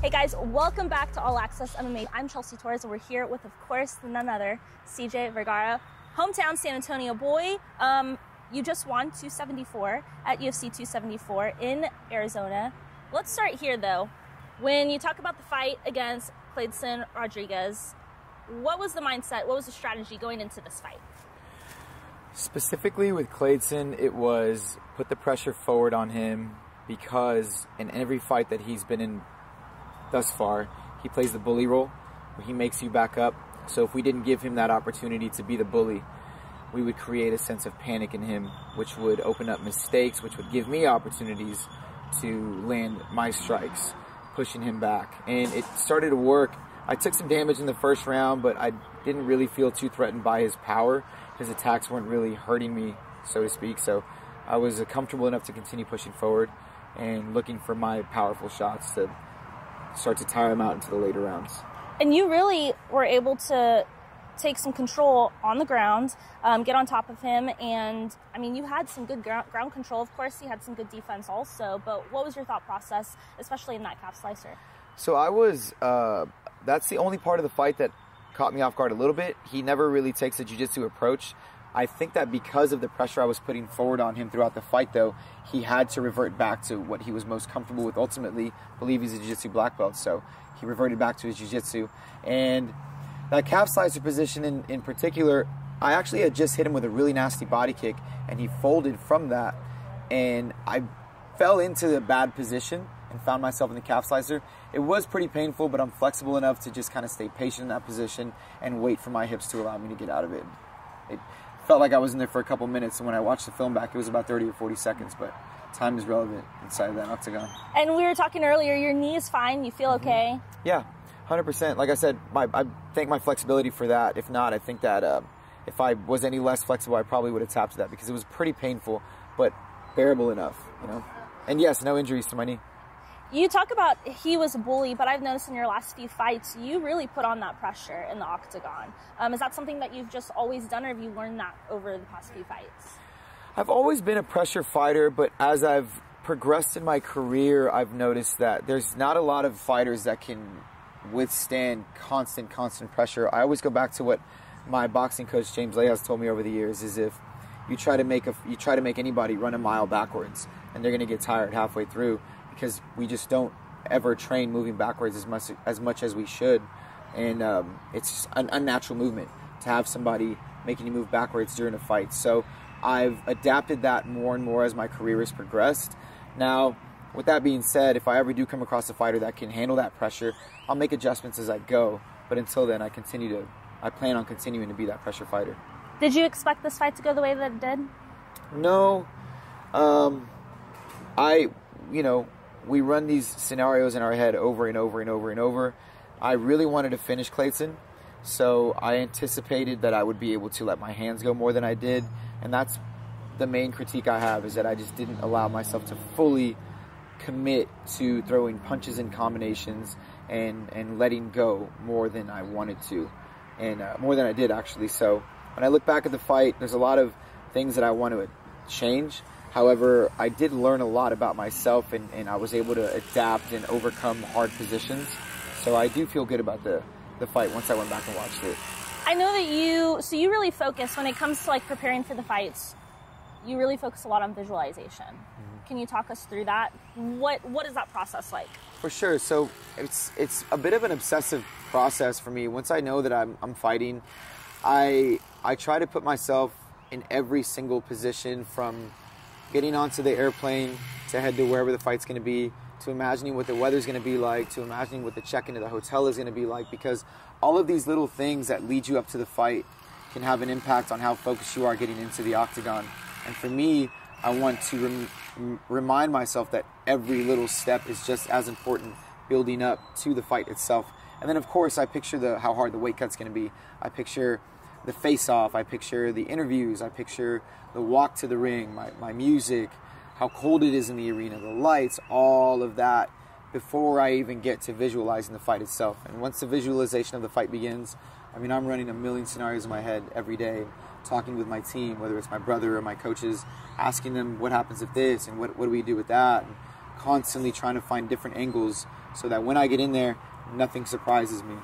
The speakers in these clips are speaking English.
Hey guys, welcome back to All Access MMA. I'm Chelsea Torres, and we're here with, of course, none other, CJ Vergara, hometown San Antonio boy. You just won 274 at UFC 274 in Arizona. Let's start here, though. When you talk about the fight against Kleydson Rodrigues, what was the mindset? What was the strategy going into this fight? Specifically with Kleydson, it was put the pressure forward on him because in every fight that he's been in thus far, he plays the bully role where he makes you back up. So if we didn't give him that opportunity to be the bully, we would create a sense of panic in him, which would open up mistakes, which would give me opportunities to land my strikes, pushing him back. And it started to work. I took some damage in the first round, but I didn't really feel too threatened by his power. His attacks weren't really hurting me, so to speak. So I was comfortable enough to continue pushing forward and looking for my powerful shots to start to tire him out into the later rounds. And you really were able to take some control on the ground, get on top of him, and I mean, you had some good ground control. Of course, you had some good defense also, but what was your thought process, especially in that calf slicer? So I was, that's the only part of the fight that caught me off guard a little bit. He never really takes a jiu-jitsu approach. I think that because of the pressure I was putting forward on him throughout the fight, though, he had to revert back to what he was most comfortable with. Ultimately, I believe he's a jiu-jitsu black belt, so he reverted back to his jiu-jitsu. And that calf slicer position in particular, I actually had just hit him with a really nasty body kick, and he folded from that. And I fell into the bad position and found myself in the calf slicer. It was pretty painful, but I'm flexible enough to just kind of stay patient in that position and wait for my hips to allow me to get out of it. It felt like I was in there for a couple minutes, and when I watched the film back, it was about 30 or 40 seconds, but time is relevant inside of that octagon. And we were talking earlier, your knee is fine, you feel okay? Yeah, 100%. Like I said, I thank my flexibility for that. If not, I think that if I was any less flexible, I probably would have tapped to that because it was pretty painful, but bearable enough, you know? And yes, no injuries to my knee. You talk about he was a bully, but I've noticed in your last few fights, you really put on that pressure in the octagon. Is that something that you've just always done, or have you learned that over the past few fights? I've always been a pressure fighter, but as I've progressed in my career, I've noticed that there's not a lot of fighters that can withstand constant pressure. I always go back to what my boxing coach James Lay has told me over the years: is if you try to make anybody run a mile backwards, and they're going to get tired halfway through, because we just don't ever train moving backwards as much as we should. And it's just an unnatural movement to have somebody making you move backwards during a fight. So I've adapted that more and more as my career has progressed. Now, with that being said, if I ever do come across a fighter that can handle that pressure, I'll make adjustments as I go. But until then, I plan on continuing to be that pressure fighter. Did you expect this fight to go the way that it did? No. We run these scenarios in our head over and over and over and over. I really wanted to finish Kleydson, so I anticipated that I would be able to let my hands go more than I did, and that's the main critique I have, is that I just didn't allow myself to fully commit to throwing punches and combinations and letting go more than I wanted to, and more than I did, actually. So when I look back at the fight, there's a lot of things that I want to change. However, I did learn a lot about myself, and I was able to adapt and overcome hard positions. So I do feel good about the fight once I went back and watched it. I know that you really focus, when it comes to like preparing for the fights, you really focus a lot on visualization. Mm-hmm. Can you talk us through that? What is that process like? For sure. So it's a bit of an obsessive process for me. Once I know that I'm fighting, I try to put myself in every single position, from getting onto the airplane to head to wherever the fight's going to be, to imagining what the weather's going to be like, to imagining what the check-in to the hotel is going to be like, because all of these little things that lead you up to the fight can have an impact on how focused you are getting into the octagon. And for me, I want to remind myself that every little step is just as important building up to the fight itself. And then, of course, I picture how hard the weight cut's going to be. I picture the face-off, I picture the interviews, I picture the walk to the ring, my music, how cold it is in the arena, the lights, all of that before I even get to visualizing the fight itself. And once the visualization of the fight begins, I mean, I'm running a million scenarios in my head every day, talking with my team, whether it's my brother or my coaches, asking them what happens if this and what do we do with that, and constantly trying to find different angles so that when I get in there, nothing surprises me.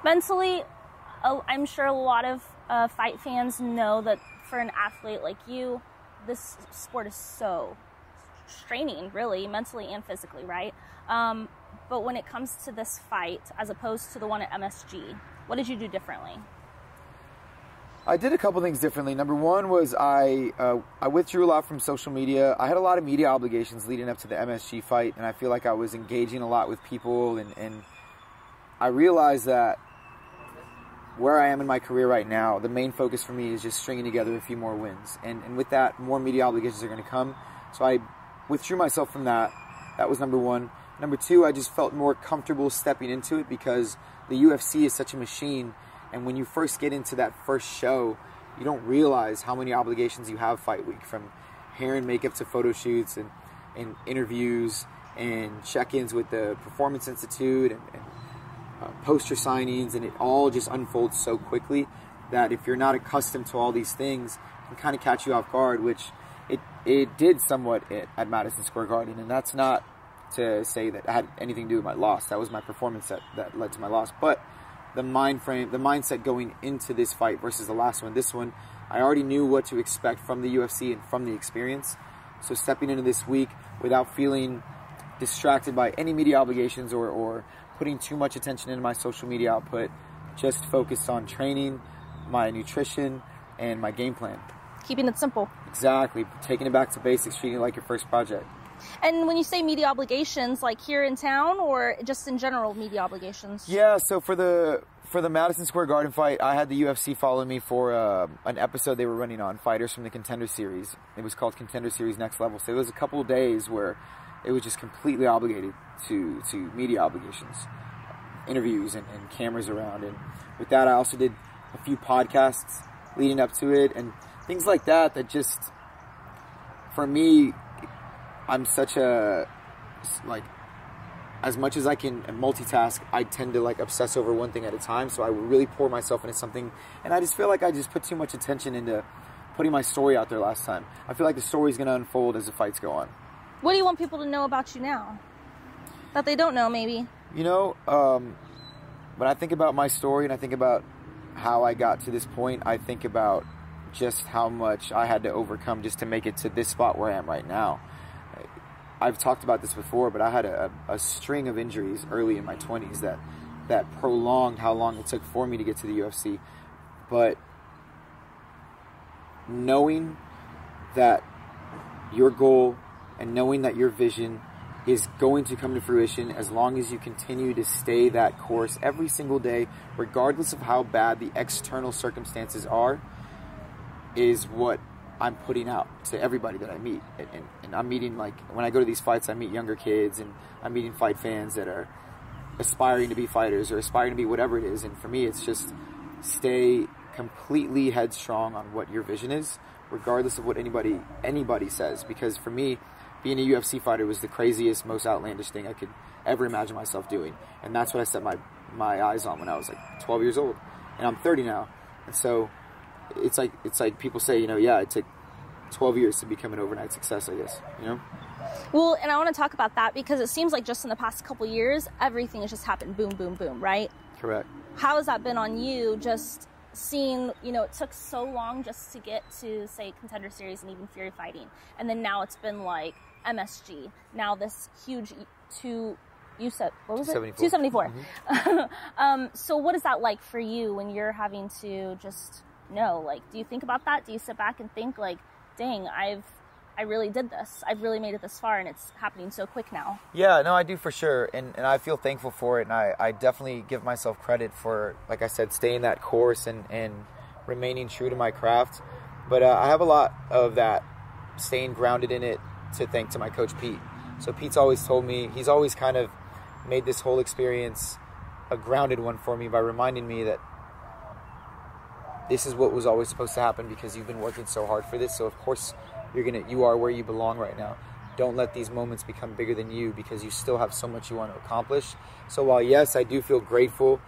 Mentally, I'm sure a lot of fight fans know that for an athlete like you, this sport is so straining, really, mentally and physically, right? But when it comes to this fight, as opposed to the one at MSG, what did you do differently? I did a couple things differently. Number one was I withdrew a lot from social media. I had a lot of media obligations leading up to the MSG fight, and I feel like I was engaging a lot with people, and I realized that where I am in my career right now, the main focus for me is just stringing together a few more wins. And with that, more media obligations are going to come. So I withdrew myself from that. That was number one. Number two, I just felt more comfortable stepping into it because the UFC is such a machine. And when you first get into that first show, you don't realize how many obligations you have fight week, from hair and makeup to photo shoots and interviews and check-ins with the Performance Institute and poster signings, and it all just unfolds so quickly that if you're not accustomed to all these things, it can kind of catch you off guard, which it did somewhat at Madison Square Garden. And that's not to say that it had anything to do with my loss. That was my performance that led to my loss. But the mindset going into this fight versus the last one, this one, I already knew what to expect from the UFC and from the experience. So stepping into this week without feeling distracted by any media obligations or putting too much attention into my social media output, just focused on training, my nutrition, and my game plan. Keeping it simple. Exactly. Taking it back to basics, treating it like your first project. And when you say media obligations, like here in town or just in general media obligations? Yeah, so for the Madison Square Garden fight, I had the UFC follow me for an episode they were running on Fighters from the Contender Series. It was called Contender Series Next Level. So it was a couple of days where it was just completely obligated to media obligations, interviews and cameras around. And with that, I also did a few podcasts leading up to it and things like that just, for me, I'm such a, like, as much as I can multitask, I tend to like obsess over one thing at a time. So I would really pour myself into something. And I just feel like I just put too much attention into putting my story out there last time. I feel like the story's going to unfold as the fights go on. What do you want people to know about you now that they don't know, maybe? You know, when I think about my story and I think about how I got to this point, I think about just how much I had to overcome just to make it to this spot where I am right now. I've talked about this before, but I had a string of injuries early in my 20s that prolonged how long it took for me to get to the UFC. But knowing that your goal and knowing that your vision is going to come to fruition as long as you continue to stay that course every single day, regardless of how bad the external circumstances are, is what I'm putting out to everybody that I meet. And I'm meeting, like, when I go to these fights, I meet younger kids, and I'm meeting fight fans that are aspiring to be fighters or aspiring to be whatever it is. And for me, it's just stay completely headstrong on what your vision is, regardless of what anybody says. Because for me, being a UFC fighter was the craziest, most outlandish thing I could ever imagine myself doing. And that's what I set my eyes on when I was like 12 years old. And I'm 30 now. And so it's like people say, you know, yeah, it took 12 years to become an overnight success, I guess, you know? Well, and I want to talk about that because it seems like just in the past couple years, everything has just happened boom, boom, boom, right? Correct. How has that been on you, just seeing, you know, it took so long just to get to, say, Contender Series and even Fury Fighting. And then now it's been like MSG. Now this huge you said, what was it? 274. Mm-hmm. So what is that like for you when you're having to just know? Like, do you think about that? Do you sit back and think like, dang, I really did this. I've really made it this far, and it's happening so quick now. Yeah, no, I do for sure, and I feel thankful for it, and I definitely give myself credit for, like I said, staying that course and remaining true to my craft. But I have a lot of that staying grounded in it to thank to my coach, Pete. So Pete's always told me, he's always kind of made this whole experience a grounded one for me by reminding me that this is what was always supposed to happen because you've been working so hard for this. So of course you are where you belong right now. Don't let these moments become bigger than you because you still have so much you want to accomplish. So while yes, I do feel grateful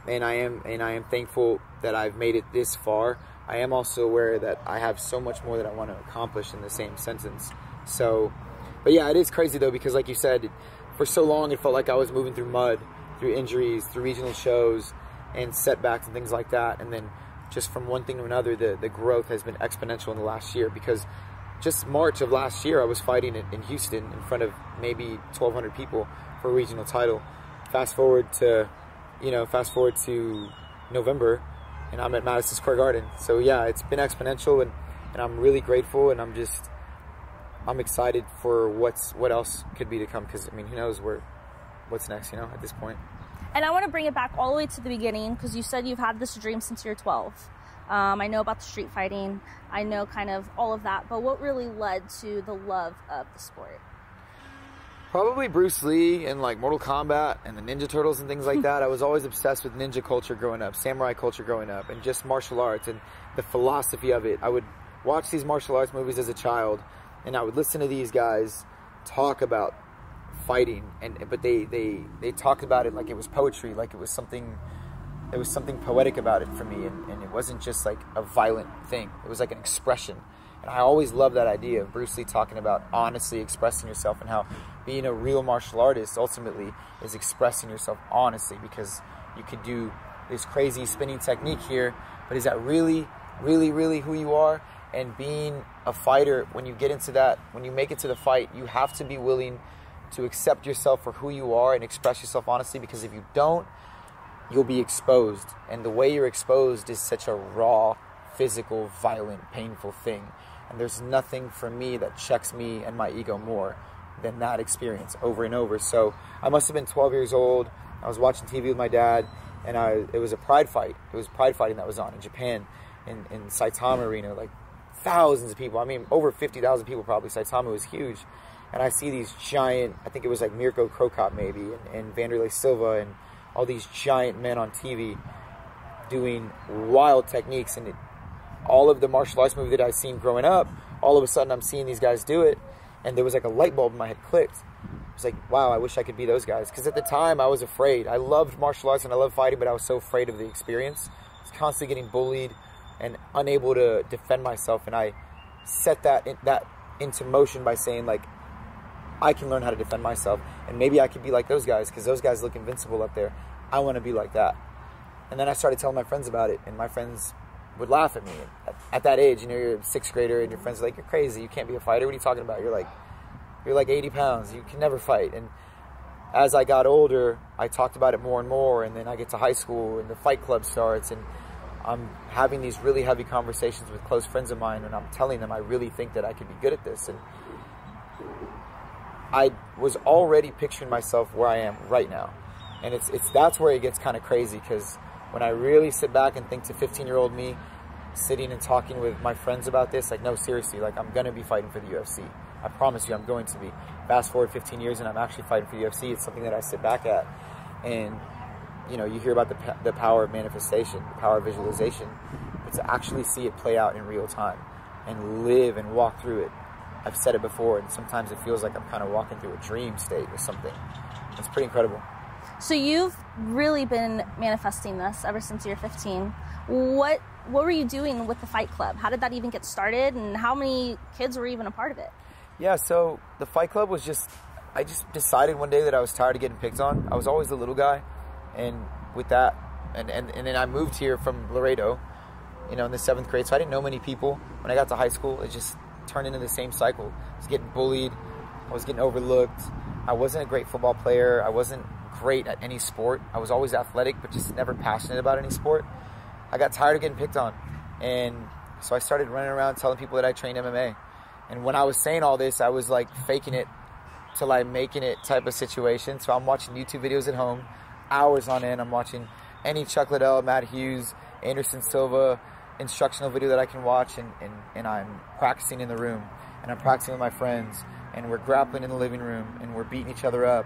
and I am thankful that I've made it this far, I am also aware that I have so much more that I want to accomplish in the same sentence. So But yeah, it is crazy though, because like you said, for so long it felt like I was moving through mud, through injuries, through regional shows and setbacks and things like that. And then just from one thing to another, the growth has been exponential in the last year, because just March of last year I was fighting in Houston in front of maybe 1,200 people for a regional title. Fast forward to November, and I'm at Madison Square Garden. So yeah, it's been exponential, and I'm really grateful, and I'm excited for what else could be to come, because I mean, who knows what's next, you know, at this point. And I want to bring it back all the way to the beginning, because you said you've had this dream since you're 12. I know about the street fighting, I know kind of all of that, but what really led to the love of the sport? Probably Bruce Lee and like Mortal Kombat and the Ninja Turtles and things like that. I was always obsessed with ninja culture growing up, samurai culture growing up, and just martial arts and the philosophy of it. I would watch these martial arts movies as a child, and I would listen to these guys talk about fighting, but they talked about it like it was poetry, like it was something. There was something poetic about it for me, and it wasn't just like a violent thing. It was like an expression. And I always loved that idea of Bruce Lee talking about honestly expressing yourself, and how being a real martial artist ultimately is expressing yourself honestly, because you could do this crazy spinning technique here, but is that really, really, really who you are? And being a fighter, when you get into that, when you make it to the fight, you have to be willing to accept yourself for who you are and express yourself honestly, because if you don't, you'll be exposed. And the way you're exposed is such a raw, physical, violent, painful thing. And there's nothing for me that checks me and my ego more than that experience over and over. So I must have been 12 years old. I was watching TV with my dad, and it was a pride fight. It was pride fighting that was on in Japan, in Saitama Arena, like thousands of people. I mean, over 50,000 people probably. Saitama was huge. And I see these giant, I think it was like Mirko Krokop maybe, and Vanderlei Silva, and all these giant men on TV doing wild techniques. And all of the martial arts movies that I've seen growing up, all of a sudden I'm seeing these guys do it, and there was like a light bulb in my head clicked. It was like, wow, I wish I could be those guys. Because at the time I was afraid. I loved martial arts and I loved fighting, but I was so afraid of the experience. I was constantly getting bullied and unable to defend myself. And I set that into motion by saying, like, I can learn how to defend myself, and maybe I could be like those guys, because those guys look invincible up there. I want to be like that. And then I started telling my friends about it, and my friends would laugh at me. At that age, you know, you're a sixth grader, and your friends are like, you're crazy, you can't be a fighter, what are you talking about? You're like 80 pounds, you can never fight. And as I got older, I talked about it more and more, and then I get to high school, and the fight club starts, and I'm having these really heavy conversations with close friends of mine, and I'm telling them I really think that I could be good at this. And I was already picturing myself where I am right now. And that's where it gets kind of crazy, because when I really sit back and think to 15-year-old me, sitting and talking with my friends about this, like, no, seriously, like, I'm going to be fighting for the UFC. I promise you I'm going to be. Fast forward 15 years and I'm actually fighting for the UFC. It's something that I sit back at. And, you know, you hear about the power of manifestation, the power of visualization, but to actually see it play out in real time and live and walk through it. I've said it before, and sometimes it feels like I'm kind of walking through a dream state or something. It's pretty incredible. So you've really been manifesting this ever since you were 15. What were you doing with the Fight Club? How did that even get started, and how many kids were even a part of it? Yeah, so the Fight Club was I just decided one day that I was tired of getting picked on. I was always the little guy, and with that, and then I moved here from Laredo, you know, in the 7th grade, so I didn't know many people. When I got to high school, it just turned into the same cycle. I was getting bullied, I was getting overlooked, I wasn't a great football player, I wasn't great at any sport. I was always athletic, but just never passionate about any sport. I got tired of getting picked on, and so I started running around telling people that I trained MMA. And when I was saying all this, I was like faking it till I'm making it type of situation. So I'm watching YouTube videos at home, hours on end. I'm watching any Chuck Liddell, Matt Hughes, Anderson Silva instructional video that I can watch, and I'm practicing in the room, and I'm practicing with my friends, and we're grappling in the living room, and we're beating each other up.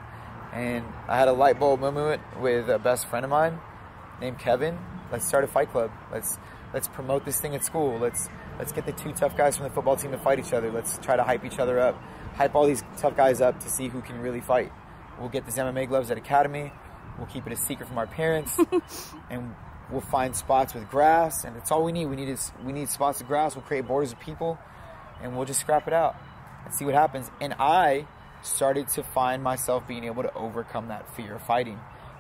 And I had a light bulb moment with a best friend of mine named Kevin. Let's start a fight club. Let's promote this thing at school. Let's get the 2 tough guys from the football team to fight each other. Let's try to hype each other up. Hype all these tough guys up to see who can really fight. We'll get these MMA gloves at Academy. We'll keep it a secret from our parents. And we'll find spots with grass, and that's all we need. We need spots of grass. We'll create borders of people, and we'll just scrap it out. and see what happens. And I started to find myself being able to overcome that fear of fighting,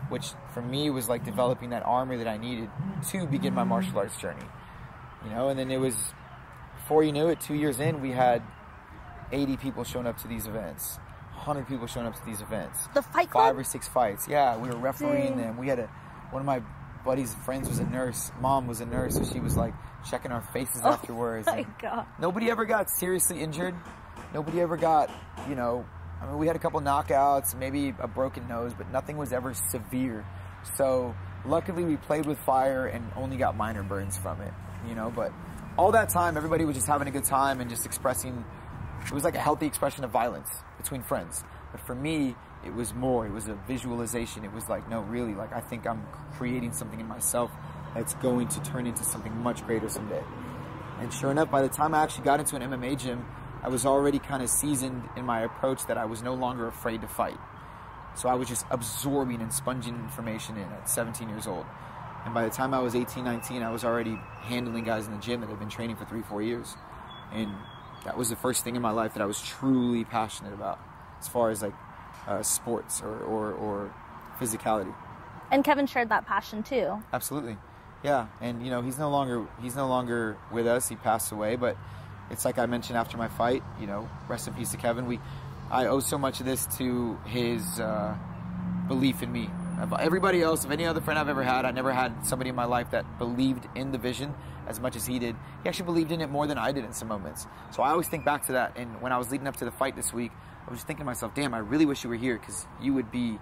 which for me was like developing that armor that I needed to begin my martial arts journey. And then it was, before you knew it, 2 years in, we had 80 people showing up to these events, 100 people showing up to these events. The fight club? 5 or 6 fights. Yeah, we were refereeing them. We had one of my buddy's friends was a nurse. Mom was a nurse, so she was like checking our faces afterwards. Oh my God. Nobody ever got seriously injured. Nobody ever got, we had a couple knockouts, maybe a broken nose, but nothing was ever severe. So luckily we played with fire and only got minor burns from it, but all that time everybody was just having a good time and just expressing. It was like a healthy expression of violence between friends. But for me, it was more. It was a visualization. It was like, no, really, like I think I'm creating something in myself that's going to turn into something much greater someday. And sure enough, by the time I actually got into an MMA gym, I was already kind of seasoned in my approach that I was no longer afraid to fight. So I was just absorbing and sponging information in at 17 years old. And by the time I was 18, 19, I was already handling guys in the gym that had been training for 3-4 years. And that was the first thing in my life that I was truly passionate about, as far as like sports or physicality. And Kevin shared that passion too. Absolutely, yeah. And he's no longer with us. He passed away. But it's like I mentioned after my fight. Rest in peace to Kevin. I owe so much of this to his belief in me. Everybody else, of any other friend I've ever had, I never had somebody in my life that believed in the vision as much as he did. He actually believed in it more than I did in some moments. So I always think back to that. And when I was leading up to the fight this week, I was just thinking to myself, damn, I really wish you were here, because you would be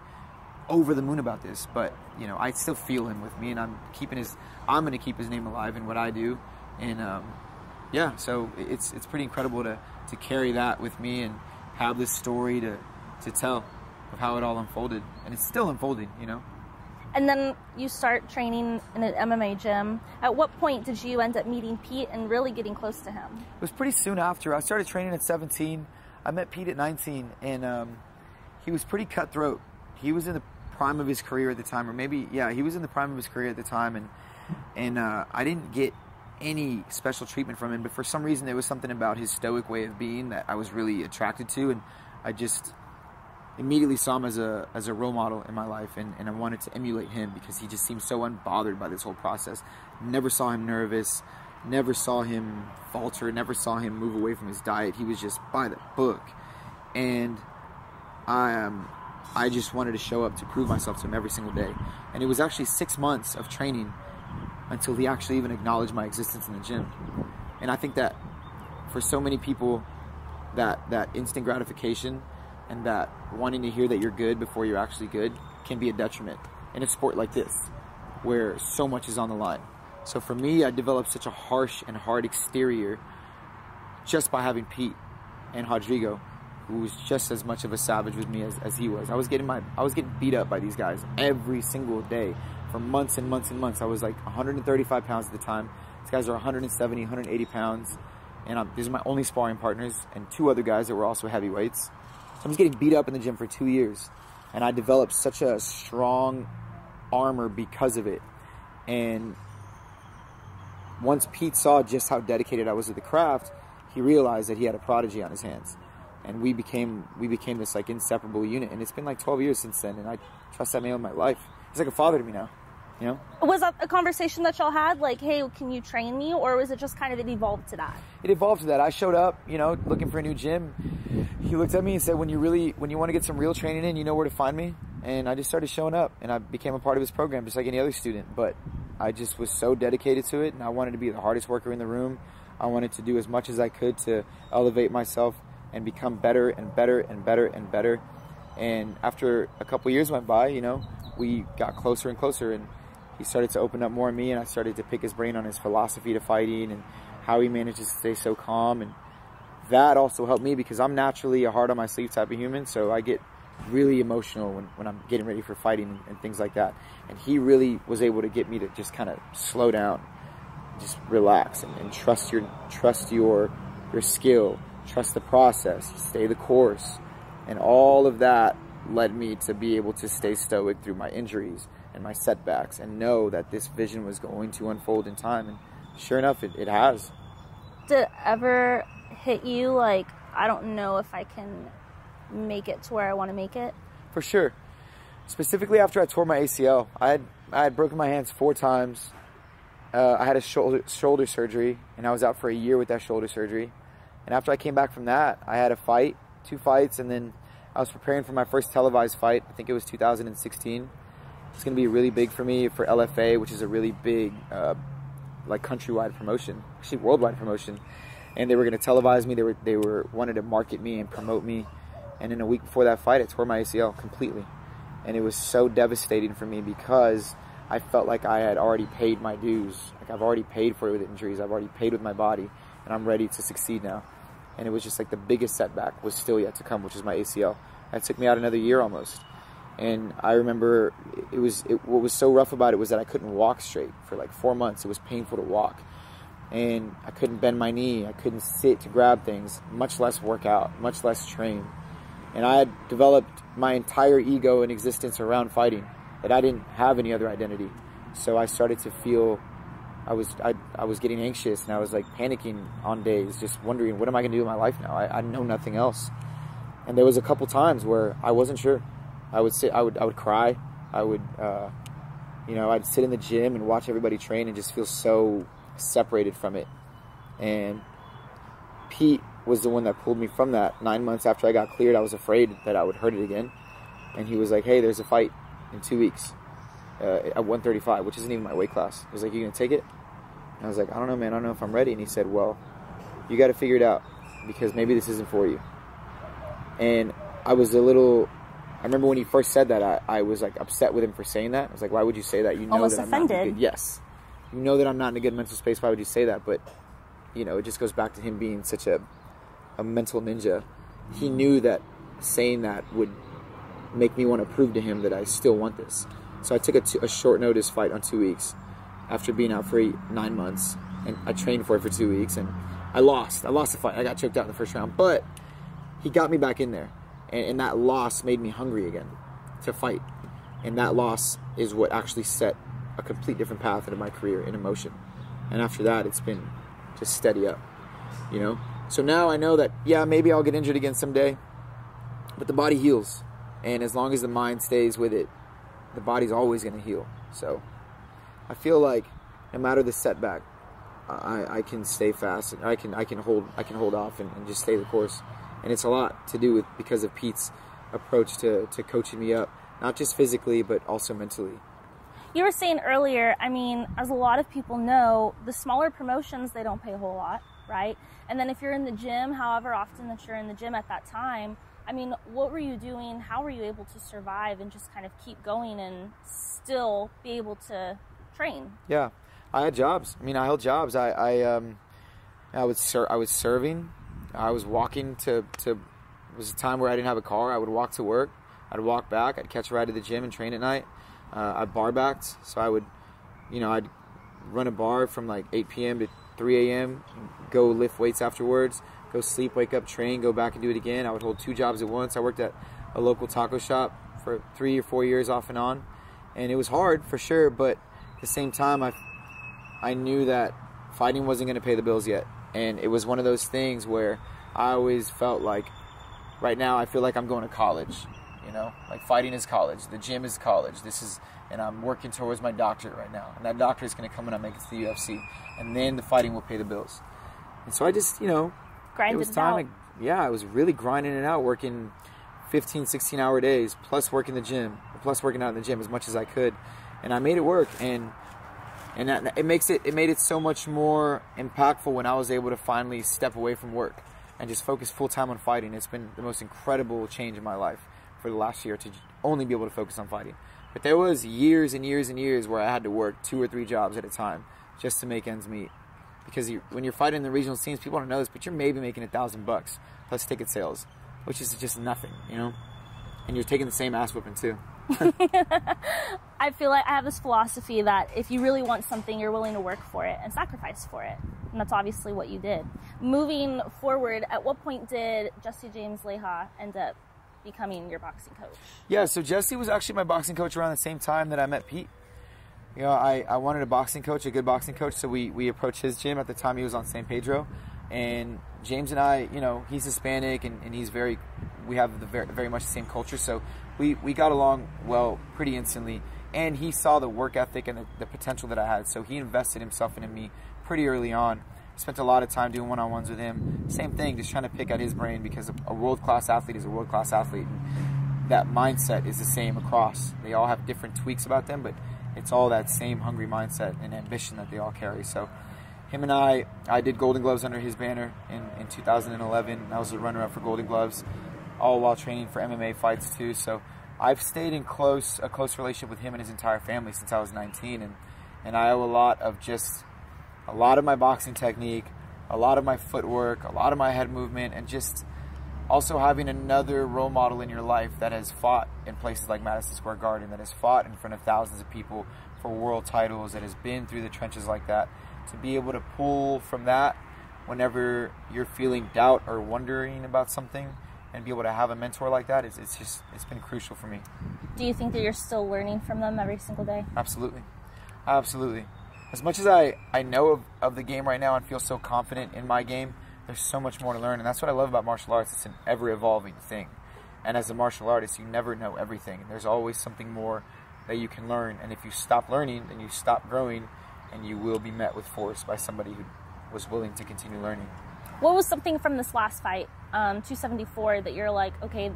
over the moon about this. But, I still feel him with me, and I'm going to keep his name alive in what I do. And, yeah, so it's pretty incredible to carry that with me and have this story to tell of how it all unfolded. And it's still unfolding, And then you start training in an MMA gym. At what point did you end up meeting Pete and really getting close to him? It was pretty soon after. I started training at 17. I met Pete at 19, and he was pretty cutthroat. He was in the prime of his career at the time, or maybe, yeah, he was in the prime of his career at the time, and I didn't get any special treatment from him, but for some reason there was something about his stoic way of being that I was really attracted to, and I just immediately saw him as a role model in my life, and I wanted to emulate him because he just seemed so unbothered by this whole process. Never saw him nervous, never saw him falter, never saw him move away from his diet. He was just by the book. And I just wanted to show up to prove myself to him every single day. And it was actually 6 months of training until he actually even acknowledged my existence in the gym. And I think that for so many people, that instant gratification and that wanting to hear that you're good before you're actually good can be a detriment in a sport like this, where so much is on the line. So for me, I developed such a harsh and hard exterior just by having Pete and Rodrigo, who was just as much of a savage with me as he was. I was getting beat up by these guys every single day for months and months and months. I was like 135 pounds at the time. These guys are 170, 180 pounds. And these are my only sparring partners and 2 other guys that were also heavyweights. So I was getting beat up in the gym for 2 years. And I developed such a strong armor because of it. And once Pete saw just how dedicated I was to the craft, he realized that he had a prodigy on his hands. And we became this like inseparable unit. And it's been like 12 years since then, and I trust that man with my life. He's like a father to me now, Was that a conversation that y'all had, like, hey, can you train me? Or was it just kind of, it evolved to that? It evolved to that. I showed up, looking for a new gym. He looked at me and said, when you want to get some real training in, you know where to find me. And I just started showing up, and I became a part of his program just like any other student. But I just was so dedicated to it, and I wanted to be the hardest worker in the room. I wanted to do as much as I could to elevate myself and become better and better and better and better. And after a couple years went by, we got closer and closer, and he started to open up more on me, and I started to pick his brain on his philosophy to fighting and how he manages to stay so calm. And that also helped me because I'm naturally a hard on my sleeve type of human, so I get really emotional when I'm getting ready for fighting and things like that. And he really was able to get me to just kind of slow down, just relax and trust your skill, trust the process, stay the course. And all of that led me to be able to stay stoic through my injuries and my setbacks and know that this vision was going to unfold in time. And sure enough, it has. Did it ever hit you like, I don't know if I can make it to where I want to make it? For sure. Specifically after I tore my ACL, I had broken my hands 4 times. I had a shoulder surgery, and I was out for a year with that shoulder surgery. And after I came back from that, I had a fight, 2 fights, and then I was preparing for my first televised fight. I think it was 2016. It's going to be really big for me for LFA, which is a really big, like countrywide promotion, actually worldwide promotion. And they were going to televise me. They wanted to market me and promote me. And in a week before that fight, I tore my ACL completely. And it was so devastating for me because I felt like I had already paid my dues. Like I've already paid for it with injuries. I've already paid with my body, and I'm ready to succeed now. And it was just like the biggest setback was still yet to come, which is my ACL. That took me out another year almost. And I remember what was so rough about it was that I couldn't walk straight for like 4 months. It was painful to walk. And I couldn't bend my knee. I couldn't sit to grab things, much less work out, much less train. And I had developed my entire ego and existence around fighting, that I didn't have any other identity. So I started to feel I was getting anxious, and I was like panicking on days, just wondering, what am I going to do with my life now? I know nothing else. And there was a couple times where I wasn't sure. I would cry. I'd sit in the gym and watch everybody train and just feel so separated from it. And Pete was the one that pulled me from that. 9 months after I got cleared, I was afraid that I would hurt it again. And he was like, hey, there's a fight in 2 weeks at 135, which isn't even my weight class. He was like, you gonna take it? And I was like, I don't know, man. I don't know if I'm ready. And he said, well, you got to figure it out, because maybe this isn't for you. And I remember when he first said that, I was like upset with him for saying that. I was like, why would you say that? You know, almost that offended. I'm not in a good, yes. You know that I'm not in a good mental space. Why would you say that? But, you know, it just goes back to him being such a mental ninja. He knew that saying that would make me want to prove to him that I still want this. So I took a short notice fight on 2 weeks after being out for 9 months, and I trained for it for 2 weeks, and I lost the fight. I got choked out in the first round, but he got me back in there, and that loss made me hungry again to fight. And that loss is what actually set a complete different path into my career in emotion. And after that, it's been just steady up, you know? So now I know that, yeah, maybe I'll get injured again someday, but the body heals. And as long as the mind stays with it, the body's always going to heal. So I feel like no matter the setback, I can stay fast. And I can hold off and just stay the course. And it's a lot to do with because of Pete's approach to coaching me up, not just physically, but also mentally. You were saying earlier, I mean, as a lot of people know, the smaller promotions, they don't pay a whole lot, right? And then if you're in the gym, however often that you're in the gym at that time, I mean, what were you doing? How were you able to survive and just kind of keep going and still be able to train? Yeah, I had jobs. I mean, I held jobs. I was serving. I was walking to. It was a time where I didn't have a car. I would walk to work. I'd walk back. I'd catch a ride to the gym and train at night. I bar backed, so I would, I'd run a bar from like 8 p.m. to 3 a.m. Go lift weights afterwards. Go sleep, wake up, train, go back and do it again. I would hold 2 jobs at once. I worked at a local taco shop for 3 or 4 years off and on. And it was hard for sure, but at the same time, I knew that fighting wasn't going to pay the bills yet. And it was one of those things where I always felt like, right now I feel like I'm going to college. Like fighting is college. The gym is college. And I'm working towards my doctorate right now. And that doctorate is going to come when I make it to the UFC. And then the fighting will pay the bills. And so I just, grinded it was time. I was really grinding it out, working 15, 16-hour days, plus working the gym, plus working out in the gym as much as I could, and I made it work. And that, it made it so much more impactful when I was able to finally step away from work and just focus full time on fighting. It's been the most incredible change in my life for the last year to only be able to focus on fighting. But there was years and years and years where I had to work 2 or 3 jobs at a time just to make ends meet. Because when you're fighting in the regional scenes, people don't know this, but you're maybe making $1,000 plus ticket sales, which is just nothing, And you're taking the same ass whipping too. I feel like I have this philosophy that if you really want something, you're willing to work for it and sacrifice for it. And that's obviously what you did. Moving forward, at what point did Jesse James Leija end up becoming your boxing coach? Yeah, so Jesse was actually my boxing coach around the same time that I met Pete. I wanted a boxing coach, a good boxing coach, so we approached his gym. At the time, he was on San Pedro. And James and I, you know, he's Hispanic and he's we have very much the same culture. So we got along well pretty instantly. And he saw the work ethic and the potential that I had. So he invested himself into me pretty early on. Spent a lot of time doing one-on-ones with him. Same thing, just trying to pick at his brain, because a world-class athlete is a world-class athlete. And that mindset is the same across. They all have different tweaks about them, but it's all that same hungry mindset and ambition that they all carry. So him and I did Golden Gloves under his banner in 2011. I was the runner-up for Golden Gloves, all while training for MMA fights too. So I've stayed in a close relationship with him and his entire family since I was 19, and I owe a lot of my boxing technique, a lot of my footwork, a lot of my head movement, and just also having another role model in your life that has fought in places like Madison Square Garden, that has fought in front of thousands of people for world titles, that has been through the trenches like that. To be able to pull from that whenever you're feeling doubt or wondering about something, and be able to have a mentor like that, it's been crucial for me. Do you think that you're still learning from them every single day? Absolutely. Absolutely. As much as I know of the game right now and feel so confident in my game, there's so much more to learn. And that's what I love about martial arts. It's an ever-evolving thing. And as a martial artist, you never know everything. There's always something more that you can learn. And if you stop learning, then you stop growing, and you will be met with force by somebody who was willing to continue learning. What was something from this last fight, 274, that you're like, okay,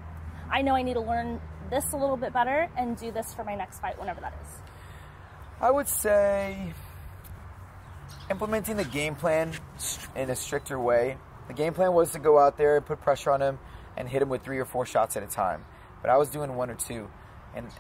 I know I need to learn this a little bit better and do this for my next fight, whenever that is? I would say implementing the game plan in a stricter way. The game plan was to go out there, put pressure on him, and hit him with 3 or 4 shots at a time. But I was doing 1 or 2.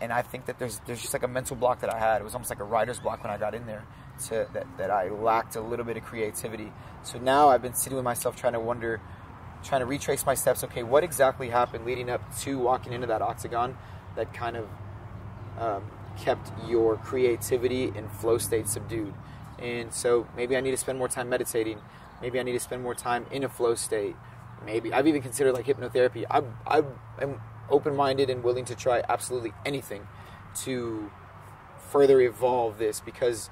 And I think that there's just like a mental block that I had. It was almost like a writer's block when I got in there, that I lacked a little bit of creativity. So now I've been sitting with myself trying to retrace my steps. Okay, what exactly happened leading up to walking into that octagon that kind of kept your creativity and flow state subdued? And so maybe I need to spend more time meditating. Maybe I need to spend more time in a flow state. Maybe I've even considered like hypnotherapy. I am open-minded and willing to try absolutely anything to further evolve this, because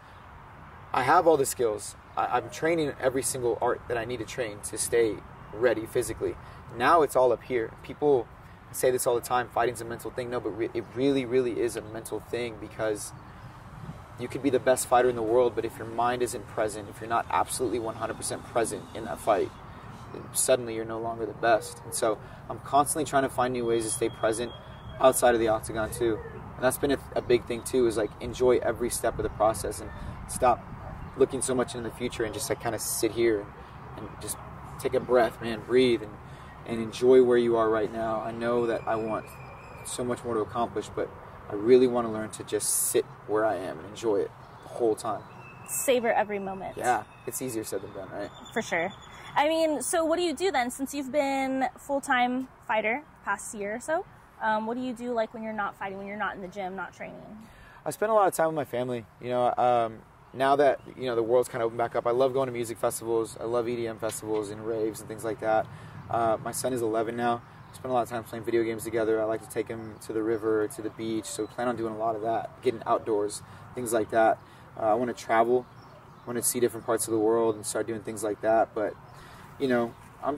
I have all the skills. I'm training every single art that I need to train to stay ready physically. Now it's all up here. People say this all the time, fighting's a mental thing. No, but it really, really is a mental thing, because you could be the best fighter in the world, but if your mind isn't present, if you're not absolutely 100% present in that fight, then suddenly you're no longer the best. And so I'm constantly trying to find new ways to stay present outside of the octagon too. And that's been a big thing too, is like enjoy every step of the process and stop looking so much into the future and just like kind of sit here and just take a breath, man, breathe and enjoy where you are right now. I know that I want so much more to accomplish, but I really want to learn to just sit where I am and enjoy it the whole time. Savor every moment. Yeah, it's easier said than done, right? For sure. I mean, so what do you do then, since you've been full-time fighter past year or so? What do you do like when you're not fighting, when you're not in the gym, not training? I spend a lot of time with my family. You know, now that, you know, the world's kind of opened back up, I love going to music festivals. I love EDM festivals and raves and things like that. My son is 11 now. We spend a lot of time playing video games together. I like to take him to the river, to the beach, so we plan on doing a lot of that, getting outdoors, things like that. I want to travel. I want to see different parts of the world and start doing things like that. But, you know, I'm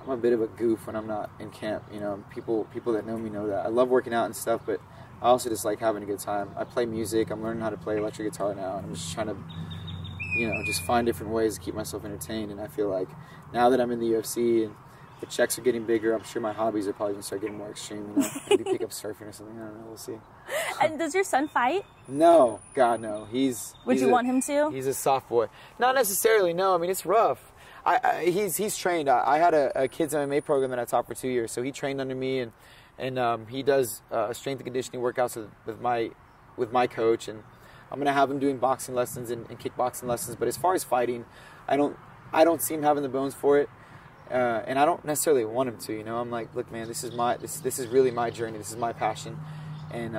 a bit of a goof when I'm not in camp. You know, people that know me know that. I love working out and stuff, but I also just like having a good time. I play music. I'm learning how to play electric guitar now, and I'm just trying to, you know, just find different ways to keep myself entertained. And I feel like now that I'm in the UFC and the checks are getting bigger, I'm sure my hobbies are probably going to start getting more extreme. You know, maybe pick up surfing or something. I don't know. We'll see. And does your son fight? No, God, no. Would you want him to? He's a soft boy. Not necessarily. No, I mean it's rough. He's trained. I had a kids MMA program that I taught for 2 years, so he trained under me, and he does strength and conditioning workouts with my coach, and I'm gonna have him doing boxing lessons and kickboxing lessons. But as far as fighting, I don't see him having the bones for it, and I don't necessarily want him to. You know, I'm like, look, man, this is really my journey. This is my passion, and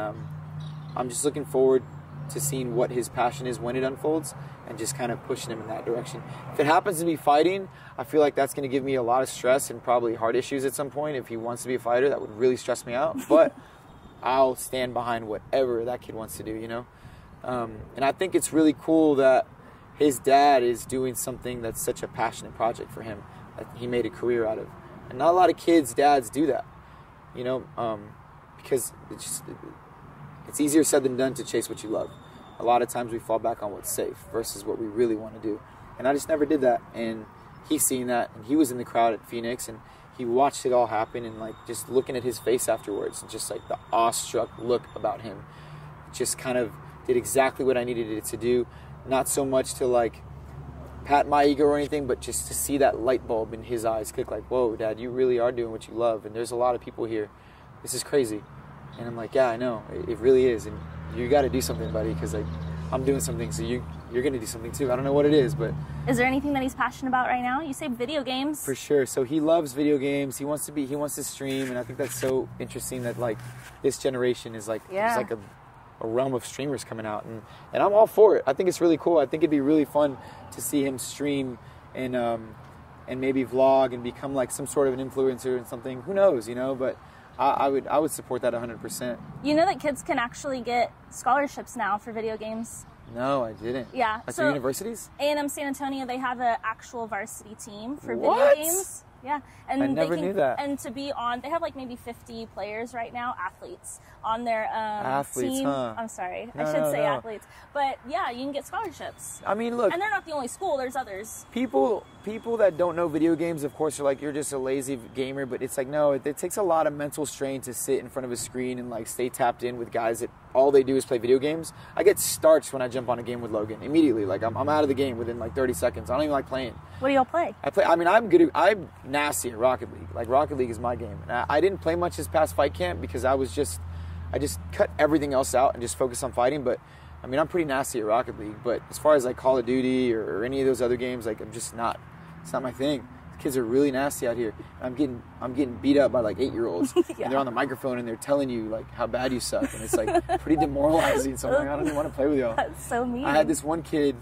I'm just looking forward to seeing what his passion is when it unfolds, and just kind of pushing him in that direction. If it happens to be fighting, I feel like that's going to give me a lot of stress and probably heart issues at some point. If he wants to be a fighter, that would really stress me out. But I'll stand behind whatever that kid wants to do, you know? And I think it's really cool that his dad is doing something that's such a passionate project for him that he made a career out of. And not a lot of kids' dads do that, you know, because it's easier said than done to chase what you love. A lot of times we fall back on what's safe versus what we really want to do. And I just never did that. And he's seen that, and he was in the crowd at Phoenix, and he watched it all happen, and like just looking at his face afterwards, and just like the awestruck look about him, just kind of did exactly what I needed it to do. Not so much to like pat my ego or anything, but just to see that light bulb in his eyes click, like, whoa, Dad, you really are doing what you love, and there's a lot of people here. This is crazy. And I'm like, yeah, I know, it really is, and you got to do something, buddy, because like I'm doing something, so you're going to do something too. I don't know what it is, but... Is there anything that he's passionate about right now? You say video games. For sure. So he loves video games. He wants to stream, and I think that's so interesting that like this generation is like, there's like a realm of streamers coming out, and I'm all for it. I think it's really cool. I think it'd be really fun to see him stream and maybe vlog and become like some sort of an influencer and something. Who knows, you know, but I would support that 100%. You know that kids can actually get scholarships now for video games? No, I didn't. Yeah. Like so universities? A&M San Antonio, they have an actual varsity team for What? video games. Yeah. And I never knew that. And to be on, they have like maybe 50 players right now, athletes, on their athletes, team. huh? I'm sorry. No, I should say no. athletes. But yeah, you can get scholarships. I mean, look. And they're not the only school, there's others. People that don't know video games, of course, are like, you're just a lazy gamer, but it's like, no, it takes a lot of mental strain to sit in front of a screen and like stay tapped in with guys that all they do is play video games. I get starched when I jump on a game with Logan immediately. Like I'm out of the game within like 30 seconds. I don't even like playing. What do y'all play? I'm nasty at Rocket League. Like Rocket League is my game. And I didn't play much this past fight camp because I just cut everything else out and just focused on fighting. But I mean, I'm pretty nasty at Rocket League. But as far as like Call of Duty or any of those other games, like I'm just not. It's not my thing. The kids are really nasty out here. I'm getting beat up by like 8-year-olds, Yeah. and they're on the microphone and they're telling you like how bad you suck, and it's like pretty demoralizing. So I'm like, I don't even want to play with y'all. That's so mean. I had this one kid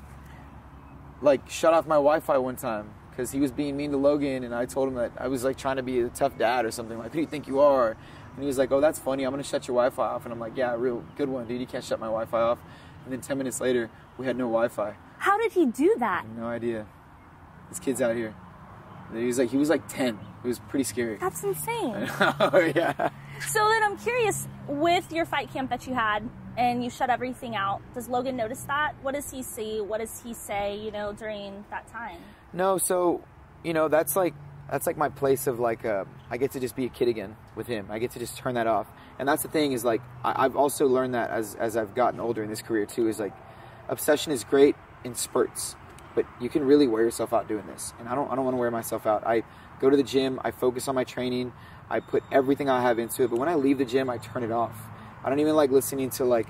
like shut off my Wi-Fi one time because he was being mean to Logan, and I told him that I was like trying to be a tough dad or something. Like, who do you think you are? And he was like, oh, that's funny. I'm gonna shut your Wi-Fi off. And I'm like, yeah, real good one, dude. You can't shut my Wi-Fi off. And then 10 minutes later, we had no Wi-Fi. How did he do that? No idea. This kid's out here. He was like 10. It was pretty scary. That's insane. Oh yeah. So then I'm curious, with your fight camp that you had and you shut everything out, does Logan notice that? What does he see? What does he say, you know, during that time? No, so, you know, that's like my place of like, I get to just be a kid again with him. I get to just turn that off. And that's the thing is like, I've also learned that as I've gotten older in this career too, is like, obsession is great in spurts, but you can really wear yourself out doing this. And I don't want to wear myself out. I go to the gym, I focus on my training, I put everything I have into it, but when I leave the gym, I turn it off. I don't even like listening to like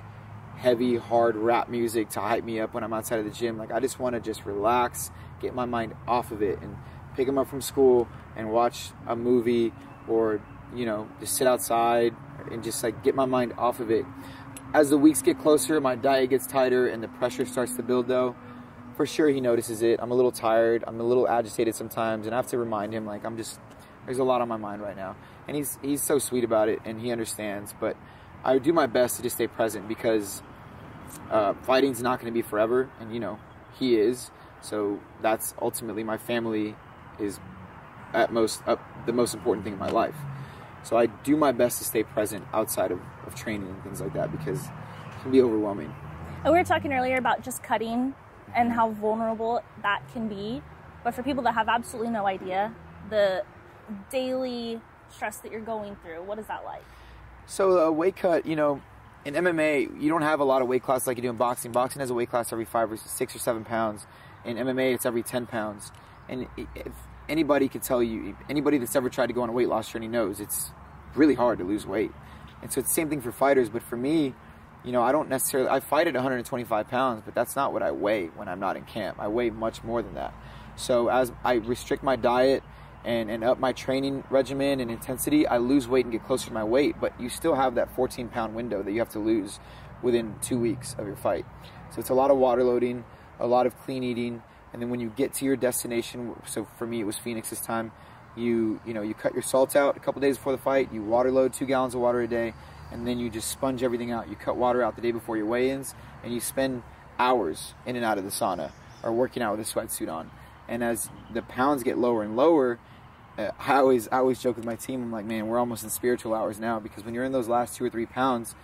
heavy, hard rap music to hype me up when I'm outside of the gym. Like I just want to just relax, get my mind off of it, and pick him up from school and watch a movie, or, you know, just sit outside and just like get my mind off of it. As the weeks get closer, my diet gets tighter and the pressure starts to build though. For sure he notices it. I'm a little tired, I'm a little agitated sometimes, and I have to remind him like there's a lot on my mind right now. And he's so sweet about it, and he understands, but I do my best to just stay present because fighting's not going to be forever, and you know, he is. So that's ultimately, my family is at most the most important thing in my life. So I do my best to stay present outside of training and things like that, because it can be overwhelming. And we were talking earlier about just cutting and how vulnerable that can be. But for people that have absolutely no idea, the daily stress that you're going through, what is that like? So a weight cut, you know, in MMA, you don't have a lot of weight classes like you do in boxing. Boxing has a weight class every 5 or 6 or 7 pounds. In MMA, it's every 10 pounds. And if anybody could tell you, anybody that's ever tried to go on a weight loss journey knows it's really hard to lose weight. And so it's the same thing for fighters. But for me, you know, I fight at 125 pounds, but that's not what I weigh when I'm not in camp. I weigh much more than that. So as I restrict my diet and up my training regimen and intensity, I lose weight and get closer to my weight, but you still have that 14-pound window that you have to lose within 2 weeks of your fight. So it's a lot of water loading, a lot of clean eating, and then when you get to your destination, so for me it was Phoenix this time, you cut your salt out a couple days before the fight, you water load 2 gallons of water a day, and then you just sponge everything out. You cut water out the day before your weigh-ins, and you spend hours in and out of the sauna. are working out with a sweatsuit on. And as the pounds get lower and lower, I always joke with my team, I'm like, man, we're almost in spiritual hours now, because when you're in those last 2 or 3 pounds,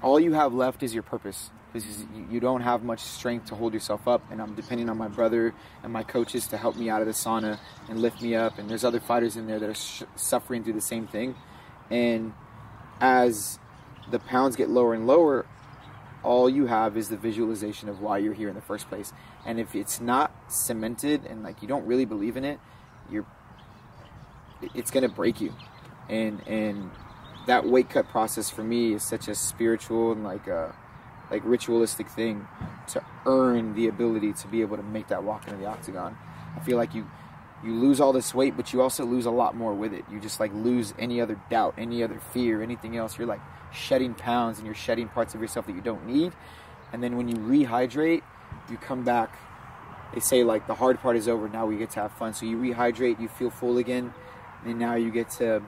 all you have left is your purpose, because you don't have much strength to hold yourself up. And I'm depending on my brother and my coaches to help me out of the sauna and lift me up. And there's other fighters in there that are suffering through the same thing. And as the pounds get lower and lower, all you have is the visualization of why you're here in the first place. And if it's not cemented and like you don't really believe in it, it's gonna break you. And that weight cut process for me is such a spiritual and like ritualistic thing to earn the ability to be able to make that walk into the octagon. I feel like you lose all this weight, but you also lose a lot more with it. You just like lose any other doubt, any other fear, anything else. You're like shedding pounds and you're shedding parts of yourself that you don't need. And then when you rehydrate, you come back. They say like the hard part is over, now we get to have fun. So you rehydrate, you feel full again, and now you get to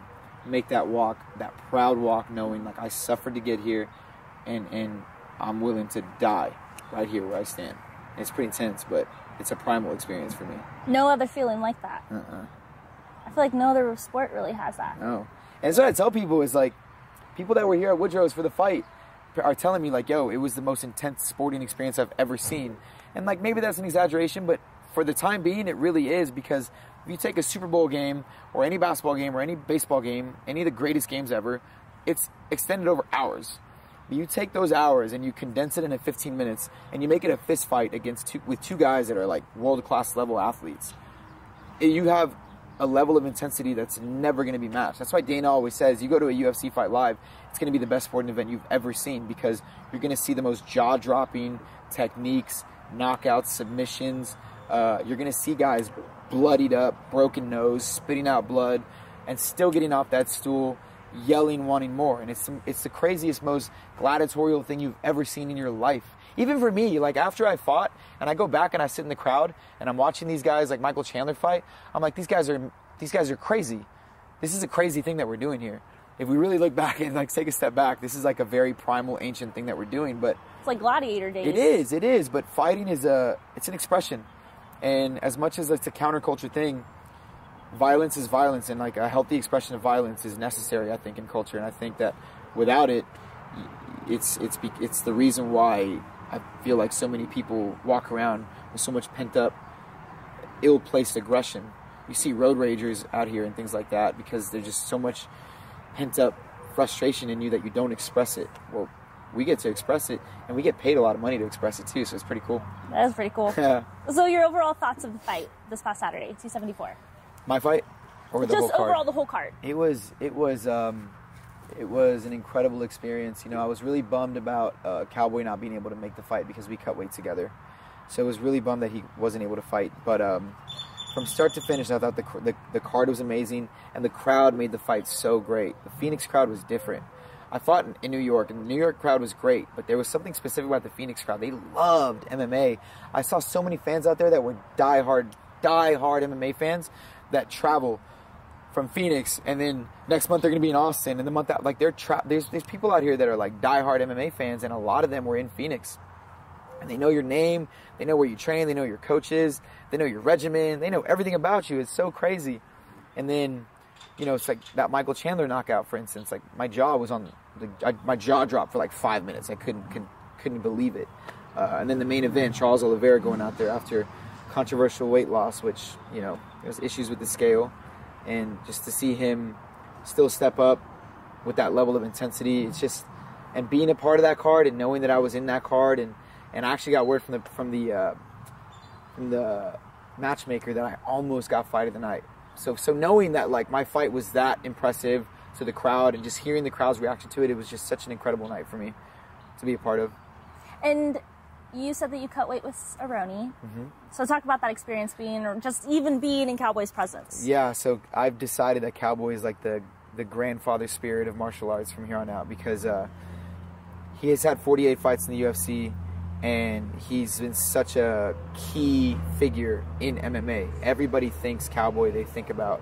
make that walk, that proud walk, knowing like I suffered to get here, and I'm willing to die right here where I stand. And it's pretty intense, but it's a primal experience for me. No other feeling like that. I feel like no other sport really has that. No. And so what I tell people is like, people that were here at Woodrow's for the fight are telling me like, yo, it was the most intense sporting experience I've ever seen. And like, maybe that's an exaggeration, but for the time being, it really is, because if you take a Super Bowl game or any basketball game or any baseball game, any of the greatest games ever, it's extended over hours. But you take those hours and you condense it into 15 minutes and you make it a fist fight with two guys that are like world-class level athletes. You have a level of intensity that's never going to be matched. That's why Dana always says, you go to a UFC fight live, it's going to be the best sporting event you've ever seen, because you're going to see the most jaw-dropping techniques, knockouts, submissions. You're going to see guys bloodied up, broken nose, spitting out blood, and still getting off that stool, yelling, wanting more. And it's the craziest, most gladiatorial thing you've ever seen in your life. Even for me, like after I fought and I go back and I sit in the crowd and I'm watching these guys like Michael Chandler fight, I'm like, these guys are crazy. This is a crazy thing that we're doing here. If we really look back and like take a step back, this is like a very primal, ancient thing that we're doing. But it's like gladiator days. It is. But fighting it's an expression. And as much as it's a counterculture thing, violence is violence, and like a healthy expression of violence is necessary, I think, in culture. And I think that without it, it's the reason why I feel like so many people walk around with so much pent-up, ill-placed aggression. You see road ragers out here and things like that because there's just so much pent-up frustration in you that you don't express it. Well, we get to express it, and we get paid a lot of money to express it too, so it's pretty cool. That is pretty cool. Yeah. So your overall thoughts of the fight this past Saturday, 274? My fight? Or the whole card? Just overall the whole card. It was an incredible experience. You know, I was really bummed about Cowboy not being able to make the fight because we cut weight together. So I was really bummed that he wasn't able to fight. But from start to finish, I thought the card was amazing, and the crowd made the fight so great. The Phoenix crowd was different. I fought in New York, and the New York crowd was great, but there was something specific about the Phoenix crowd. They loved MMA. I saw so many fans out there that were diehard MMA fans that travel from Phoenix, and then next month they're going to be in Austin, and the month out, like there's people out here that are like diehard MMA fans, and a lot of them were in Phoenix. And they know your name, they know where you train, they know your coaches, they know your regimen, they know everything about you. It's so crazy. And then, you know, it's like that Michael Chandler knockout, for instance. Like my jaw dropped for like 5 minutes. I couldn't believe it. And then the main event, Charles Oliveira going out there after controversial weight loss, which, you know, there's issues with the scale, and just to see him still step up with that level of intensity, it's just, and being a part of that card and knowing that I was in that card, and I actually got word from the matchmaker that I almost got fight of the night. So knowing that like my fight was that impressive to the crowd, and just hearing the crowd's reaction to it, it was just such an incredible night for me to be a part of. And you said that you cut weight with Cerrone. Mm-hmm. So talk about that experience being, or just even being in Cowboy's presence. Yeah, so I've decided that Cowboy is like the grandfather spirit of martial arts from here on out, because he has had 48 fights in the UFC, and he's been such a key figure in MMA. Everybody thinks Cowboy, they think about,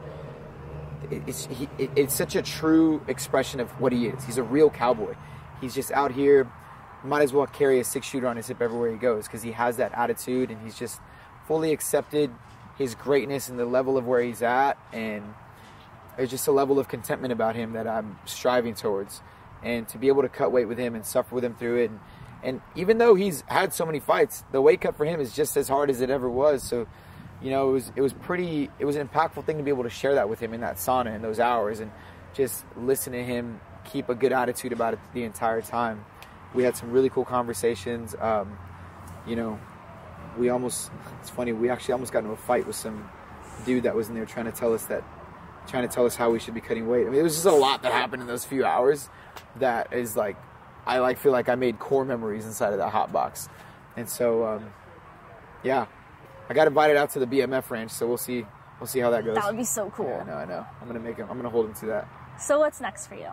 it's such a true expression of what he is. He's a real cowboy. He's just out here might as well carry a 6-shooter on his hip everywhere he goes, because he has that attitude, and he's just fully accepted his greatness and the level of where he's at, and there's just a level of contentment about him that I'm striving towards. And to be able to cut weight with him and suffer with him through it, and even though he's had so many fights, the weight cut for him is just as hard as it ever was. So, you know, it was an impactful thing to be able to share that with him in that sauna in those hours, and just listen to him keep a good attitude about it the entire time. We had some really cool conversations. You know, it's funny, we actually almost got into a fight with some dude that was in there trying to tell us how we should be cutting weight. I mean, it was just a lot that happened in those few hours that is like, I feel like I made core memories inside of that hot box. And so, yeah, I got invited out to the BMF ranch, so we'll see how that goes. That would be so cool. Yeah, I know. I'm gonna hold him to that. So what's next for you?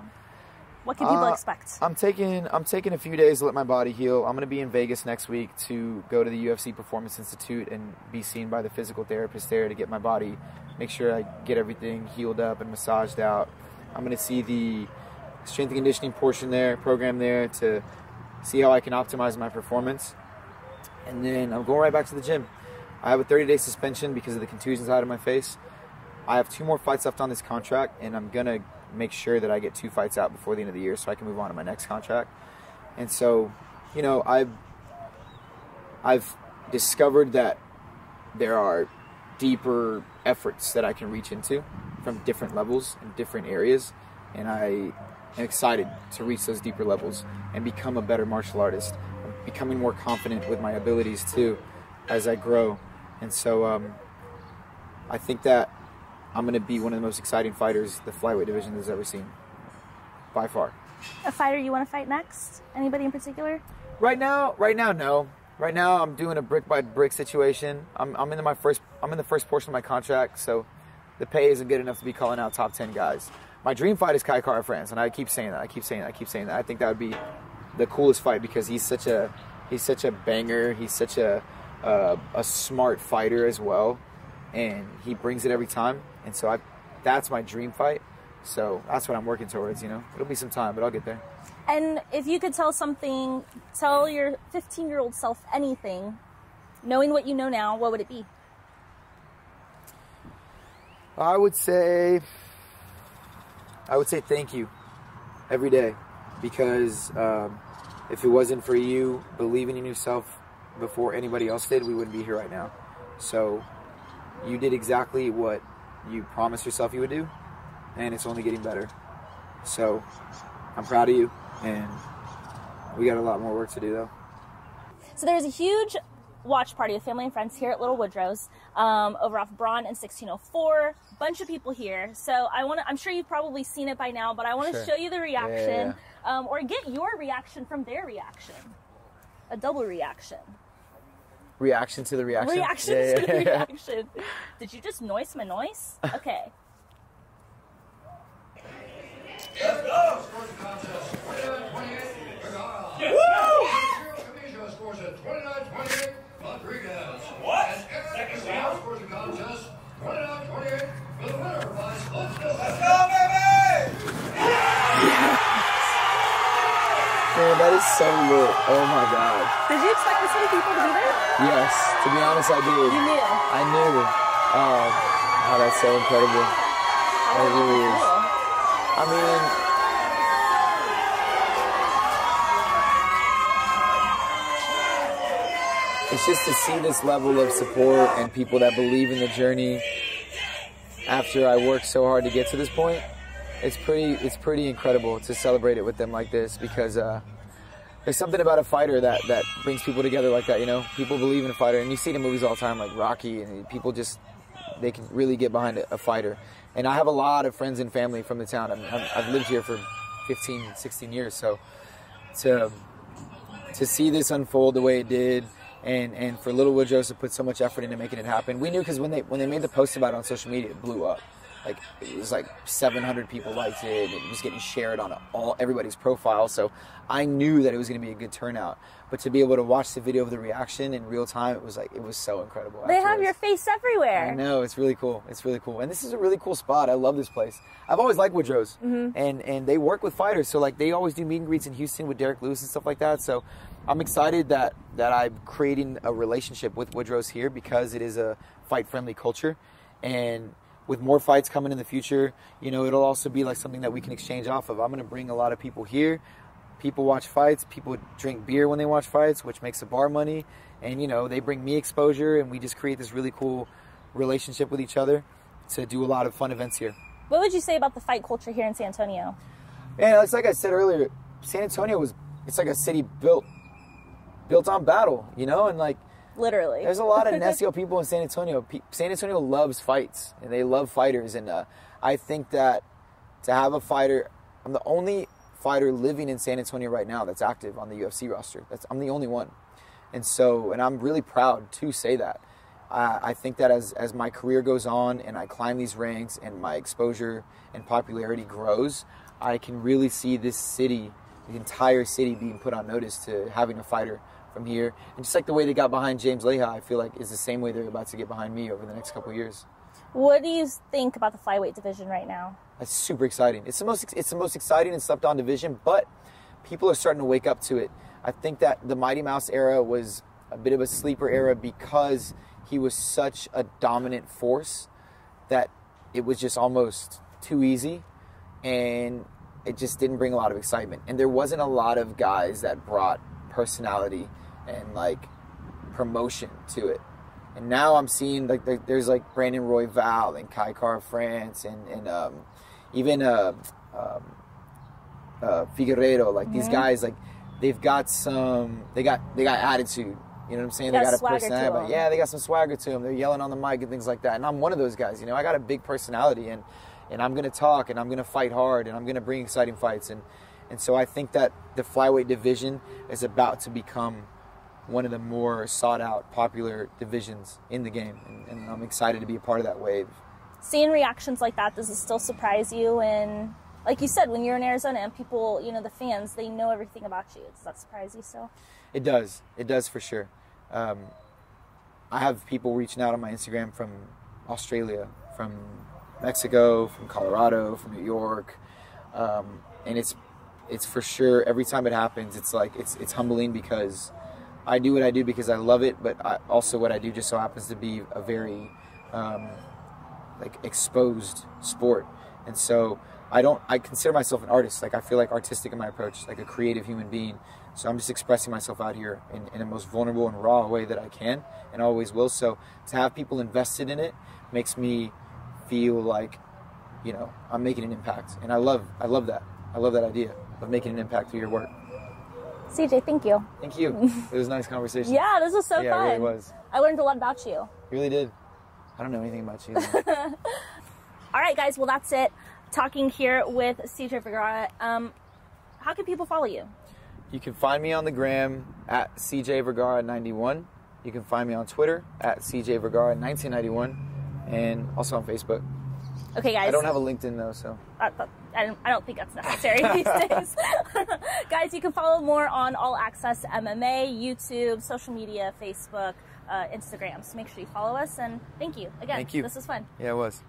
What can people expect? I'm taking a few days to let my body heal. I'm going to be in Vegas next week to go to the UFC Performance Institute and be seen by the physical therapist there to get my body, make sure I get everything healed up and massaged out. I'm going to see the strength and conditioning program there to see how I can optimize my performance. And then I'm going right back to the gym. I have a 30-day suspension because of the contusions I had in my face. I have 2 more fights left on this contract, and I'm going to make sure that I get 2 fights out before the end of the year so I can move on to my next contract. And so, you know, I've discovered that there are deeper efforts that I can reach into from different levels in different areas, and I am excited to reach those deeper levels and become a better martial artist. I'm becoming more confident with my abilities too as I grow. And so I think that I'm going to be one of the most exciting fighters the flyweight division has ever seen, by far. A fighter you want to fight next? Anybody in particular? Right now, no. Right now, I'm doing a brick by brick situation. I'm in the first portion of my contract, so the pay isn't good enough to be calling out top 10 guys. My dream fight is Kai Kara France, and I keep saying that. I keep saying that. I think that would be the coolest fight because he's such a banger. He's such a smart fighter as well, and he brings it every time. And so that's my dream fight. So that's what I'm working towards, you know. It'll be some time, but I'll get there. And if you could tell your 15-year-old self anything, knowing what you know now, what would it be? I would say thank you every day, because if it wasn't for you believing in yourself before anybody else did, we wouldn't be here right now. So you did exactly what you promised yourself you would do, and it's only getting better. So I'm proud of you, and we got a lot more work to do though. So there was a huge watch party with family and friends here at Little Woodrow's over off Braun and 1604. Bunch of people here. So I'm sure you've probably seen it by now, but I want to show you the reaction, or get your reaction from their reaction. A double reaction. Reaction to the reaction? Reaction to the reaction. Did you just noise my noise? Okay. Let's go! Scores at 29-28, Rodrigues. What? Second round scores the contest 29-28 for the winner by split decision. Let's go, baby! Man, that is so lit. Oh my God. Did you expect this many people to be there? Yes, to be honest, I did. You knew? I knew. Oh, that's so incredible. That really is. I mean, it's just to see this level of support and people that believe in the journey after I worked so hard to get to this point. It's pretty incredible to celebrate it with them like this, because there's something about a fighter that brings people together like that, you know? People believe in a fighter, and you see it in movies all the time like Rocky, and people they can really get behind a fighter. And I have a lot of friends and family from the town. I've lived here for 15, 16 years, so to see this unfold the way it did, and for Little Woodrow's to put so much effort into making it happen. We knew, because when they made the post about it on social media, it blew up. like it was like 700 people liked it, and it was getting shared on everybody's profile. So I knew that it was going to be a good turnout. But to be able to watch the video of the reaction in real time, it was so incredible. They have your face everywhere. I know, it's really cool. It's really cool, and this is a really cool spot. I love this place. I've always liked Woodrow's, and they work with fighters. So like they always do meet and greets in Houston with Derek Lewis and stuff like that. So I'm excited that I'm creating a relationship with Woodrow's here because it is a fight-friendly culture, and with more fights coming in the future, you know, it'll also be like something that we can exchange off of. I'm going to bring a lot of people here. People watch fights. People drink beer when they watch fights, which makes the bar money. And, you know, they bring me exposure, and we just create this really cool relationship with each other to do a lot of fun events here. What would you say about the fight culture here in San Antonio? Man, it's like I said earlier, San Antonio it's like a city built on battle, you know? And, like, literally. There's a lot of Necio people in San Antonio. San Antonio loves fights, and they love fighters. And I think that to have a fighter, I'm the only fighter living in San Antonio right now that's active on the UFC roster. I'm the only one. And I'm really proud to say that. I think that as my career goes on and I climb these ranks and my exposure and popularity grows, I can really see this city, the entire city, being put on notice to having a fighter from here. And just like the way they got behind James Leija, I feel like is the same way they're about to get behind me over the next couple of years. What do you think about the flyweight division right now? It's super exciting. It's the most exciting and slept on division, but people are starting to wake up to it. I think that the Mighty Mouse era was a bit of a sleeper era because he was such a dominant force that it was just almost too easy, and it just didn't bring a lot of excitement. And there wasn't a lot of guys that brought personality and like promotion to it. And now I'm seeing like there's like Brandon Royval and Kai Car France and even Figueiredo. Like these guys, like they got attitude. You know what I'm saying? They got a personality. But yeah, they got some swagger to them. They're yelling on the mic and things like that. And I'm one of those guys. You know, I got a big personality, and I'm gonna talk, and I'm gonna fight hard, and I'm gonna bring exciting fights. And so I think that the flyweight division is about to become one of the more sought-out, popular divisions in the game, and I'm excited to be a part of that wave. Seeing reactions like that, does it still surprise you? And like you said, when you're in Arizona and people, you know, the fans, they know everything about you. Does that surprise you still? It does. It does for sure. I have people reaching out on my Instagram from Australia, from Mexico, from Colorado, from New York, and it's for sure. Every time it happens, it's like it's humbling because I do what I do because I love it, but also what I do just so happens to be a very like exposed sport. And so I consider myself an artist. Like I feel like artistic in my approach, like a creative human being. So I'm just expressing myself out here in the most vulnerable and raw way that I can and always will. So to have people invested in it makes me feel like, you know, I'm making an impact. And I love that. I love that idea of making an impact through your work. CJ, thank you. Thank you. It was a nice conversation. Yeah, this was so fun. Yeah, it really was. I learned a lot about you. You really did. I don't know anything about you. All right, guys. Well, that's it. Talking here with CJ Vergara. How can people follow you? You can find me on the gram at CJ Vergara 91. You can find me on Twitter at CJ Vergara 1991, and also on Facebook. Okay, guys. I don't have a LinkedIn though, so. I don't think that's necessary these days. Guys, you can follow more on All Access MMA, YouTube, social media, Facebook, Instagram. So make sure you follow us, and thank you again. Thank you. This was fun. Yeah, it was.